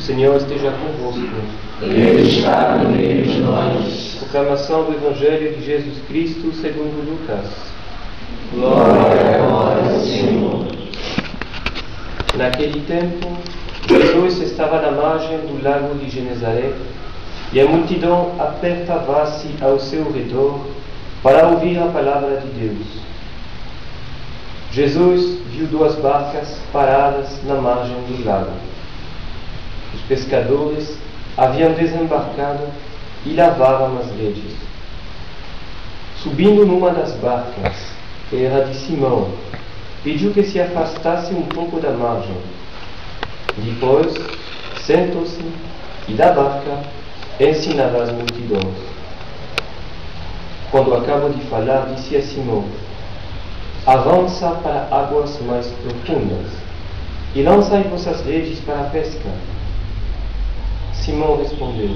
Senhor esteja convosco. Ele está no meio de nós. Proclamação do Evangelho de Jesus Cristo segundo Lucas. Glória a vós, Senhor. Naquele tempo, Jesus estava na margem do lago de Genezaré e a multidão apertava-se ao seu redor para ouvir a palavra de Deus. Jesus viu duas barcas paradas na margem do lago. Os pescadores haviam desembarcado e lavavam as redes. Subindo numa das barcas, que era de Simão, pediu que se afastasse um pouco da margem. Depois, sentou-se e da barca ensinava as multidões. Quando acabou de falar, disse a Simão: avança para águas mais profundas e lançai vossas redes para a pesca. Simão respondeu: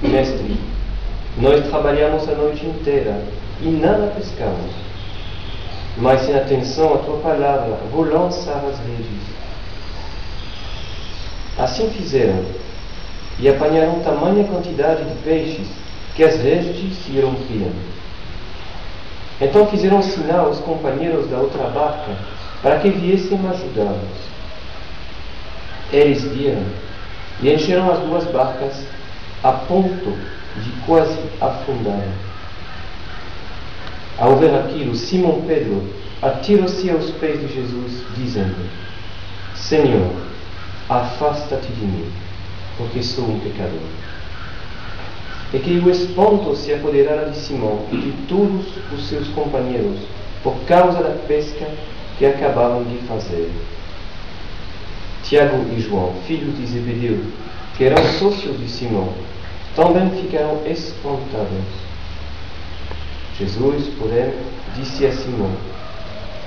Mestre, nós trabalhamos a noite inteira e nada pescamos. Mas em atenção à tua palavra, vou lançar as redes. Assim fizeram, e apanharam tamanha quantidade de peixes que as redes se rompiam. Então fizeram sinal aos companheiros da outra barca para que viessem ajudá-los. Eles vieram e encheram as duas barcas a ponto de quase afundar. Ao ver aquilo, Simão Pedro atirou-se aos pés de Jesus, dizendo: Senhor, afasta-te de mim, porque sou um pecador. E que o espanto se apoderara de Simão e de todos os seus companheiros por causa da pesca que acabavam de fazer. Tiago e João, filhos de Zebedeu, que eram sócios de Simão, também ficaram espantados. Jesus, porém, disse a Simão: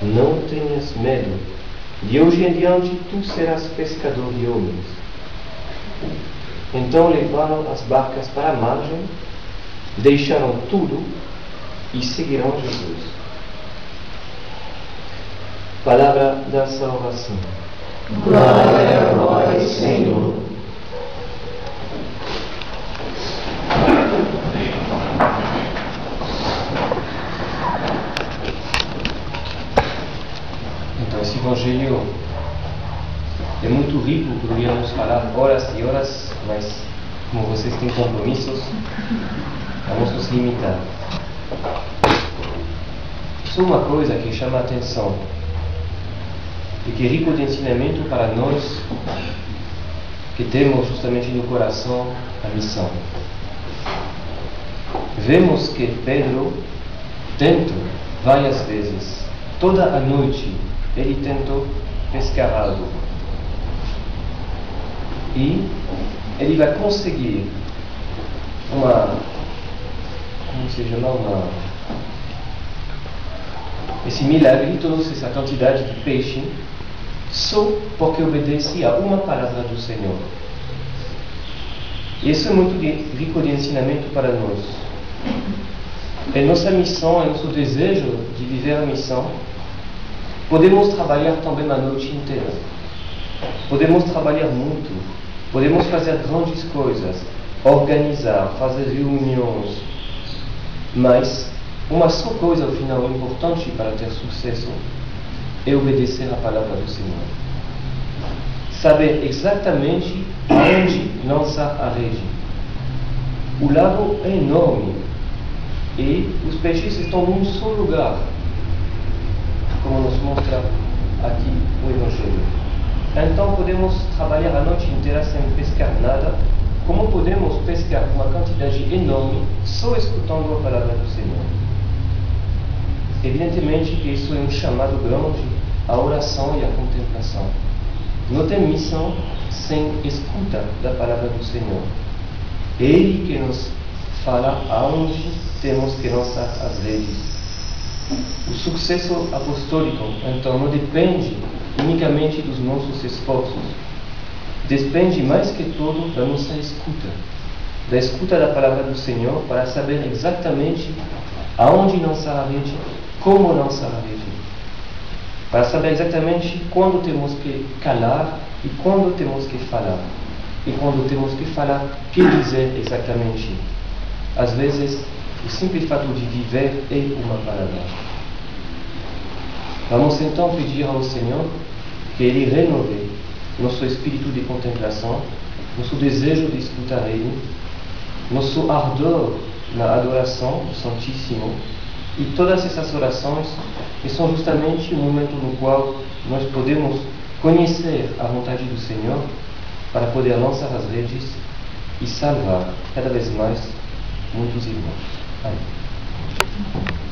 não tenhas medo, de hoje em diante tu serás pescador de homens. Então levaram as barcas para a margem, deixaram tudo e seguiram Jesus. Palavra da salvação. Glória a vós, Senhor. Então, esse Evangelho é muito rico, poderíamos falar horas e horas, mas como vocês têm compromissos, vamos nos limitar. Só uma coisa que chama a atenção e que é rico de ensinamento para nós que temos justamente no coração a missão. Vemos que Pedro tentou várias vezes, toda a noite ele tentou pescar algo. E ele vai conseguir esse milagre, toda essa quantidade de peixe, só porque obedece a uma palavra do Senhor. Isso é muito rico de ensinamento para nós. É nossa missão, é nosso desejo de viver a missão. Podemos trabalhar também a noite inteira. Podemos trabalhar muito. Podemos fazer grandes coisas, organizar, fazer reuniões. Mas uma só coisa, ao final, importante para ter sucesso é obedecer a palavra do Senhor. Saber exatamente onde lançar a rede. O lago é enorme e os peixes estão num só lugar, como nos mostra aqui o Evangelho. Então podemos trabalhar a noite inteira sem pescar nada, como podemos pescar uma quantidade enorme só escutando a palavra do Senhor. Evidentemente que isso é um chamado grande à oração e à contemplação. Não tem missão sem escuta da palavra do Senhor. Ele que nos fala aonde temos que lançar as redes. O sucesso apostólico, então, não depende unicamente dos nossos esforços. Depende mais que tudo da nossa escuta. Da escuta da palavra do Senhor para saber exatamente aonde lançar a rede, como lançar a rede. Para saber exatamente quando temos que calar e quando temos que falar. e quando temos que falar, o que dizer exatamente. Às vezes, o simples fato de viver é uma palavra. Vamos então pedir ao Senhor que Ele renove nosso espírito de contemplação, nosso desejo de escutar Ele, nosso ardor na adoração do Santíssimo, e todas essas orações que são justamente o momento no qual nós podemos conhecer a vontade do Senhor para poder lançar as redes e salvar cada vez mais muitos irmãos. Amém.